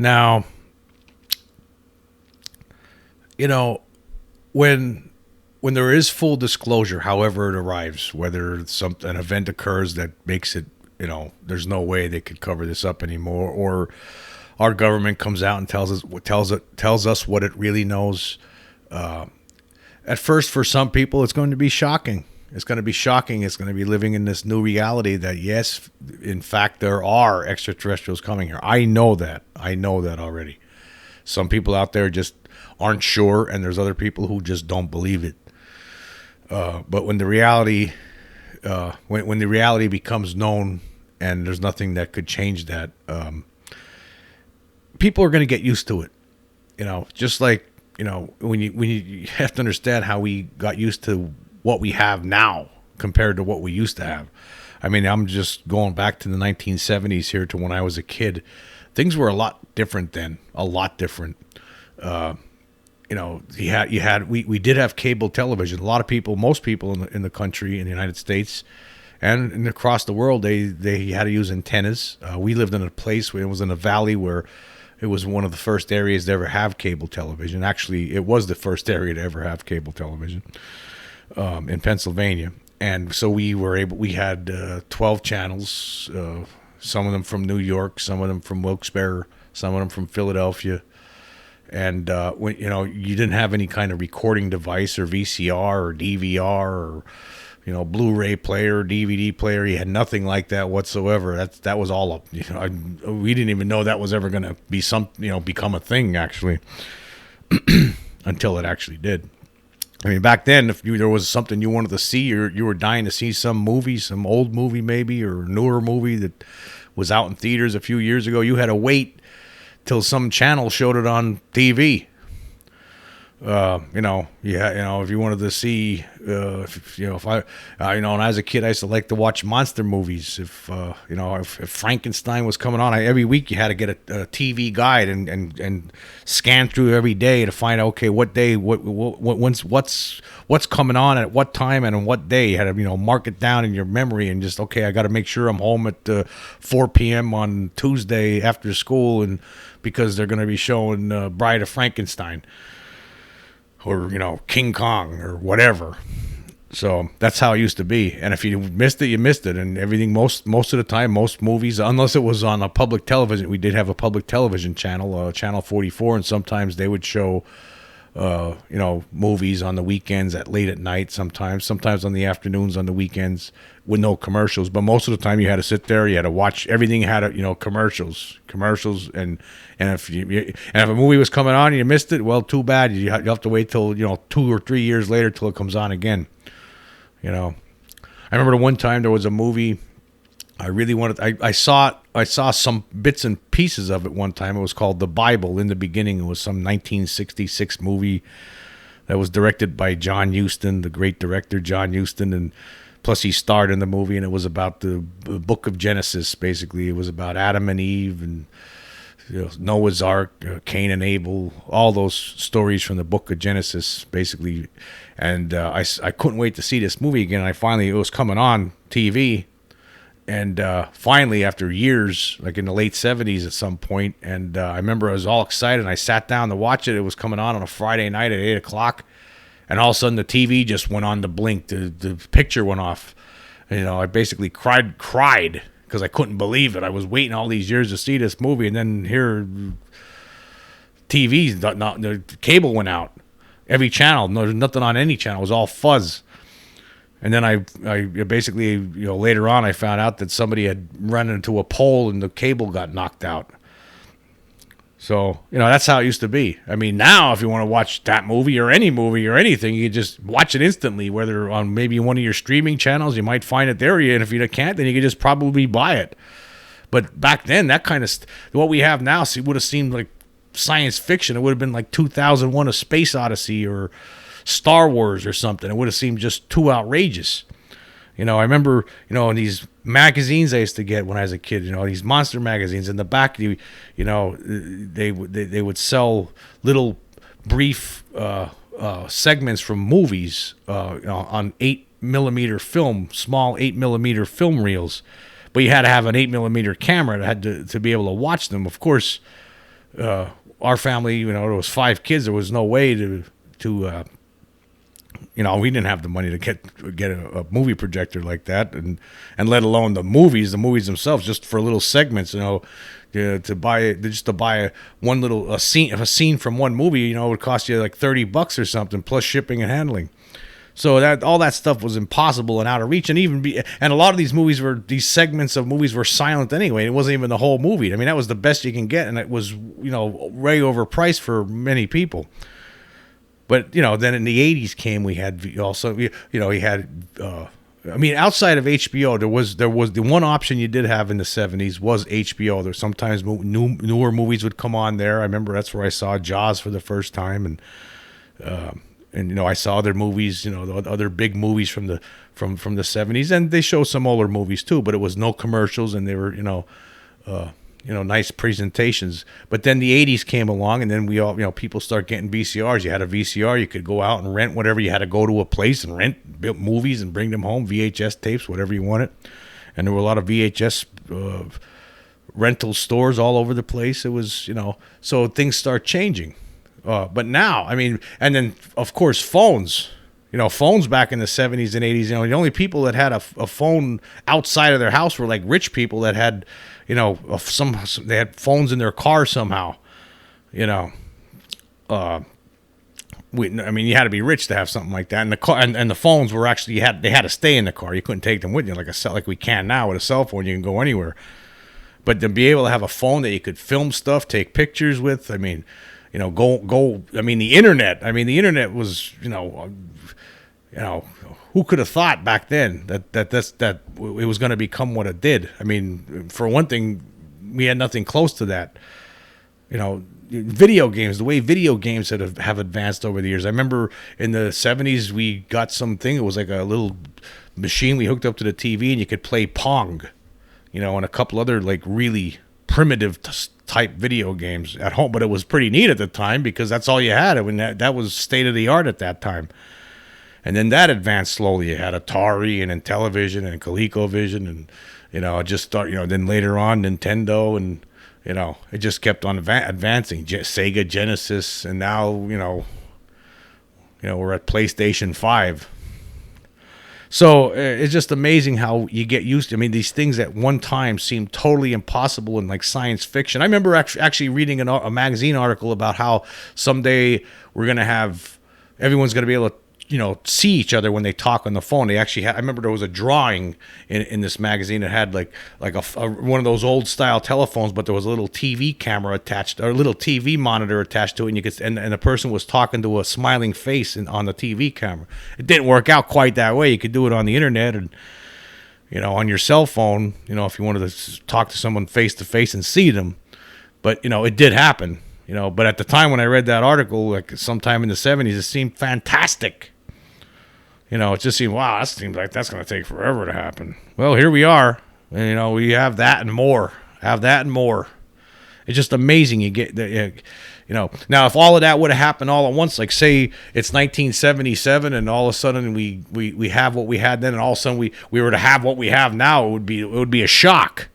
Now, you know, when there is full disclosure, however it arrives, whether an event occurs that makes it, there's no way they could cover this up anymore, or our government comes out and tells us what it really knows. At first, for some people, it's going to be shocking. It's going to be shocking. It's going to be living in this new reality that, yes, in fact, there are extraterrestrials coming here. I know that. I know that already. Some people out there just aren't sure, and there's other people who just don't believe it. But when the reality, when the reality becomes known, and there's nothing that could change that, people are going to get used to it. Just like, when you have to understand how we got used to what we have now compared to what we used to have. I mean, I'm just going back to the 1970s here to when I was a kid. Things were a lot different then, a lot different. We did have cable television. A lot of people, most people in the country, in the United States, and across the world, they had to use antennas. We lived in a place where it was in a valley where it was one of the first areas to ever have cable television. Actually, it was the first area to ever have cable television in Pennsylvania. And so we had 12 channels, some of them from New York, some of them from Wilkes-Barre, some of them from Philadelphia. And when you didn't have any kind of recording device or VCR or DVR or Blu-ray player, DVD player. You had nothing like that whatsoever. That was all up. We didn't even know that was ever going to be become a thing actually, until it actually did. I mean, back then, if there was something you wanted to see, or you were dying to see some movie, some old movie maybe, or newer movie that was out in theaters a few years ago, you had to wait till some channel showed it on TV. If you wanted to see, if I, when I was a kid, I used to like to watch monster movies. If Frankenstein was coming on, every week you had to get a TV guide and scan through every day to find out, okay, what day, what's coming on at what time and on what day. You had to, mark it down in your memory and just, okay, I got to make sure I'm home at 4 p.m. on Tuesday after school, and because they're going to be showing Bride of Frankenstein. Or, King Kong or whatever. So that's how it used to be. And if you missed it, you missed it. And everything, most of the time, most movies, unless it was on a public television, we did have a public television channel, Channel 44, and sometimes they would show, movies on the weekends late at night sometimes on the afternoons on the weekends with no commercials. But most of the time you had to sit there, you had to watch, everything had, commercials. And if a movie was coming on and you missed it, well, too bad. You have to wait till 2 or 3 years later till it comes on again. I remember the one time there was a movie I really wanted. I saw some bits and pieces of it one time. It was called The Bible. In the beginning, it was some 1966 movie that was directed by John Huston, the great director John Huston, and plus he starred in the movie. And it was about the Book of Genesis. Basically, it was about Adam and Eve and Noah's Ark, Cain and Abel, all those stories from the Book of Genesis, basically. And I couldn't wait to see this movie again. It was coming on TV, and finally, after years, like in the late 70s at some point, and I remember I was all excited, and I sat down to watch it. It was coming on a Friday night at 8 o'clock, and all of a sudden the TV just went on to blink. The picture went off. I basically cried because I couldn't believe it. I was waiting all these years to see this movie, and then here, the cable went out. Every channel, no, there's nothing on any channel. It was all fuzz. And then I basically, later on, I found out that somebody had run into a pole and the cable got knocked out. So, that's how it used to be. I mean, now if you want to watch that movie or any movie or anything, you just watch it instantly, whether on maybe one of your streaming channels, you might find it there. And if you can't, then you can just probably buy it. But back then, that kind of what we have now would have seemed like science fiction. It would have been like 2001: A Space Odyssey or Star Wars or something. It would have seemed just too outrageous. I remember, in these magazines I used to get when I was a kid, these monster magazines. In the back, they would sell little brief segments from movies on 8mm film, small 8mm film reels. But you had to have an 8mm camera to be able to watch them. Of course, our family, you know, there was 5 kids. There was no way to you know, we didn't have the money to get a movie projector like that, and let alone the movies themselves, just for little segments, you know, to buy one little scene from one movie, you know, it would cost you like $30 or something, plus shipping and handling. So that all that stuff was impossible and out of reach, and a lot of these segments of movies were silent anyway. It wasn't even the whole movie. I mean, that was the best you can get, and it was, you know, way overpriced for many people. But, you know, then in the 80s came, we had also, you know, we had, I mean, outside of HBO, there was the one option you did have in the 70s was HBO. There sometimes newer movies would come on there. I remember that's where I saw Jaws for the first time, and you know, I saw other movies, you know, the other big movies from the 70s, and they show some older movies too, but it was no commercials, and they were, you know, nice presentations. But then the 80s came along, and then we all, you know, people start getting VCRs. You had a VCR, you could go out and rent whatever. You had to go to a place and rent movies and bring them home, VHS tapes, whatever you wanted. And there were a lot of VHS rental stores all over the place. It was, you know, so things start changing. But now, I mean, and then of course phones. You know, phones back in the 70s and 80s, you know, the only people that had a phone outside of their house were like rich people that had, you know, they had phones in their car somehow, you know. I mean, you had to be rich to have something like that. And the car and the phones were actually, they had to stay in the car. You couldn't take them with you like we can now with a cell phone. You can go anywhere. But to be able to have a phone that you could film stuff, take pictures with, I mean, you know, go. I mean, the internet. I mean, the internet was, you know, who could have thought back then that it was going to become what it did? I mean, for one thing, we had nothing close to that. You know, video games, the way video games have advanced over the years. I remember in the 70s, we got something. It was like a little machine we hooked up to the TV, and you could play Pong, you know, and a couple other like really primitive type video games at home. But it was pretty neat at the time because that's all you had. I mean, that was state of the art at that time. And then that advanced slowly. You had Atari and Intellivision and ColecoVision, and, you know, it just started, you know, then later on Nintendo, and, you know, it just kept on advancing. Sega Genesis, and now, you know, we're at PlayStation 5. So it's just amazing how you get used to, I mean, these things at one time seemed totally impossible in like science fiction. I remember actually reading a magazine article about how someday everyone's going to be able to, you know, see each other when they talk on the phone. They actually had, I remember there was a drawing in this magazine that had like one of those old style telephones, but there was a little TV camera attached, or a little TV monitor attached to it, and you could, and the person was talking to a smiling face on the TV camera. It didn't work out quite that way. You could do it on the internet, and, you know, on your cell phone, you know, if you wanted to talk to someone face to face and see them. But, you know, it did happen, you know. But at the time when I read that article, like sometime in the 70s, it seemed fantastic. You know, it just seemed, wow, that seems like that's going to take forever to happen. Well, here we are. And, you know, we have that and more. It's just amazing. You get, you know, now if all of that would have happened all at once, like say it's 1977 and all of a sudden we have what we had then, and all of a sudden we were to have what we have now, it would be a shock.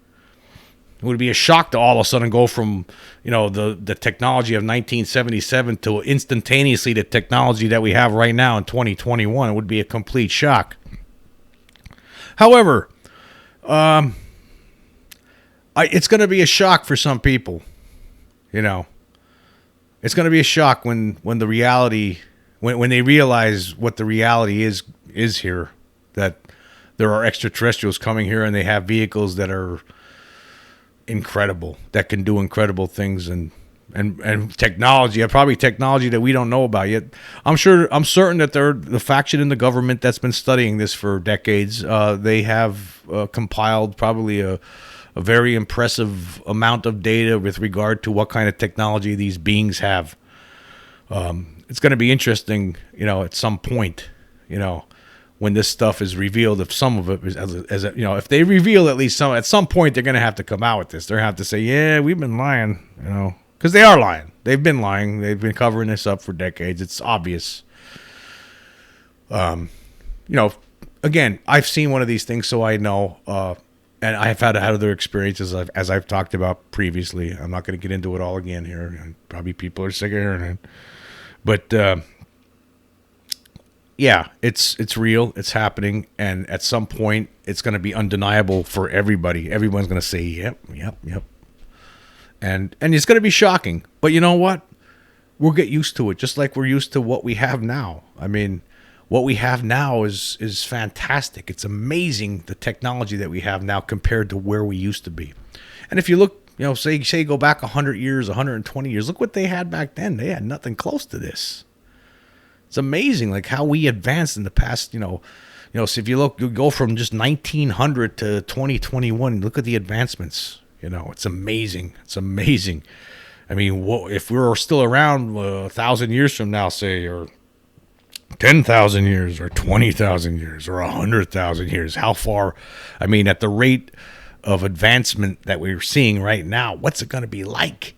It would be a shock to all of a sudden go from, you know, the technology of 1977 to instantaneously the technology that we have right now in 2021. It would be a complete shock. However, it's going to be a shock for some people. You know, it's going to be a shock when the reality, when they realize what the reality is here, that there are extraterrestrials coming here and they have vehicles that are incredible, that can do incredible things, and technology, probably technology that we don't know about yet. I'm certain that the faction in the government that's been studying this for decades, they have compiled probably a very impressive amount of data with regard to what kind of technology these beings have. It's going to be interesting, you know, at some point, you know, when this stuff is revealed, if some of it is, as you know, if they reveal at least some, at some point they're going to have to come out with this. They're going to have to say, yeah, we've been lying, you know, because they are lying. They've been lying. They've been covering this up for decades. It's obvious. You know, again, I've seen one of these things, so I know. And I have had other experiences, as I've talked about previously. I'm not going to get into it all again here. Probably people are sick of hearing it. But yeah, it's real. It's happening. And at some point, it's going to be undeniable for everybody. Everyone's going to say, yep, yep, yep. And it's going to be shocking. But you know what? We'll get used to it, just like we're used to what we have now. I mean, what we have now is fantastic. It's amazing, the technology that we have now compared to where we used to be. And if you look, say go back 100 years, 120 years, look what they had back then. They had nothing close to this. It's amazing, like how we advanced in the past. So if you look, you go from just 1900 to 2021. Look at the advancements. It's amazing. It's amazing. I mean, if we were still around 1,000 years from now, say, or 10,000 years, or 20,000 years, or 100,000 years, how far? I mean, at the rate of advancement that we're seeing right now, what's it going to be like?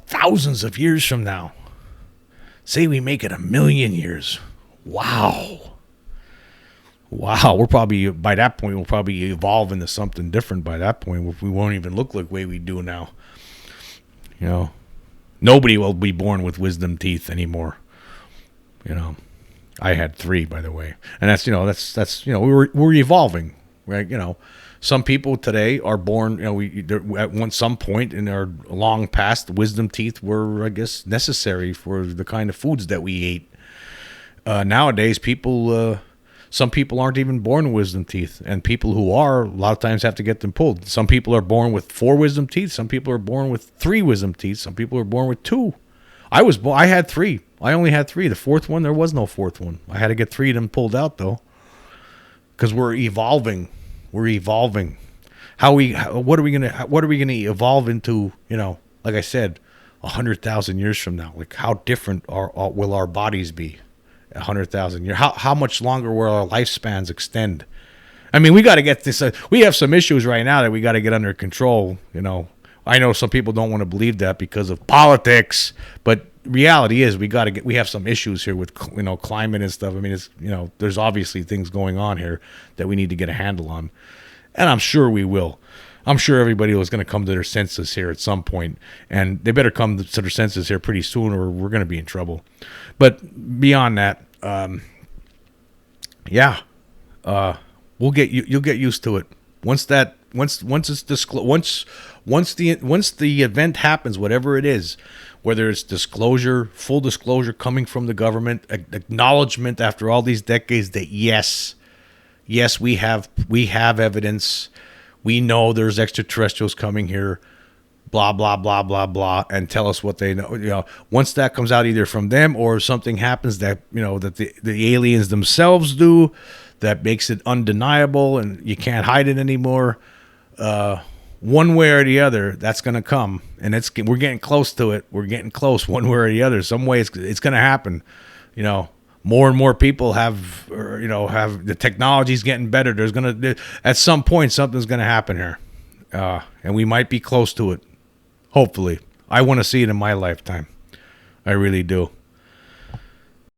Thousands of years from now. Say we make it 1,000,000 years. Wow. We're probably, by that point, we'll probably evolve into something different by that point. We won't even look like the way we do now. Nobody will be born with wisdom teeth anymore. I had 3, by the way, and that's we're evolving, right? Some people today are born. At some point in our long past, wisdom teeth were, I guess, necessary for the kind of foods that we ate. Nowadays, some people aren't even born with wisdom teeth, and people who are, a lot of times have to get them pulled. Some people are born with 4 wisdom teeth. Some people are born with 3 wisdom teeth. Some people are born with 2. I had 3. I only had 3. The 4th one, there was no 4th one. I had to get 3 of them pulled out, though, because we're evolving. We're evolving. What are we gonna evolve into? Like I said, 100,000 years from now. Like, how different will our bodies be? 100,000 years. How much longer will our lifespans extend? I mean, we got to get this. We have some issues right now that we got to get under control. I know some people don't want to believe that because of politics, but reality is we have some issues here with climate and stuff. I mean, it's there's obviously things going on here that we need to get a handle on, and I'm sure we will. I'm sure everybody was going to come to their senses here at some point, and they better come to their senses here pretty soon, or we're going to be in trouble. But beyond that, you'll get used to it. Once the event happens, whatever it is, whether it's disclosure, full disclosure coming from the government, acknowledgement after all these decades that yes, we have evidence. We know there's extraterrestrials coming here, blah, blah, blah, blah, blah, and tell us what they know. Once that comes out either from them or something happens that, that the aliens themselves do that makes it undeniable and you can't hide it anymore, one way or the other, that's going to come. And we're getting close to it. We're getting close one way or the other. Some way it's going to happen. More and more people have the technology's getting better. At some point, something's going to happen here. And we might be close to it. Hopefully. I want to see it in my lifetime. I really do.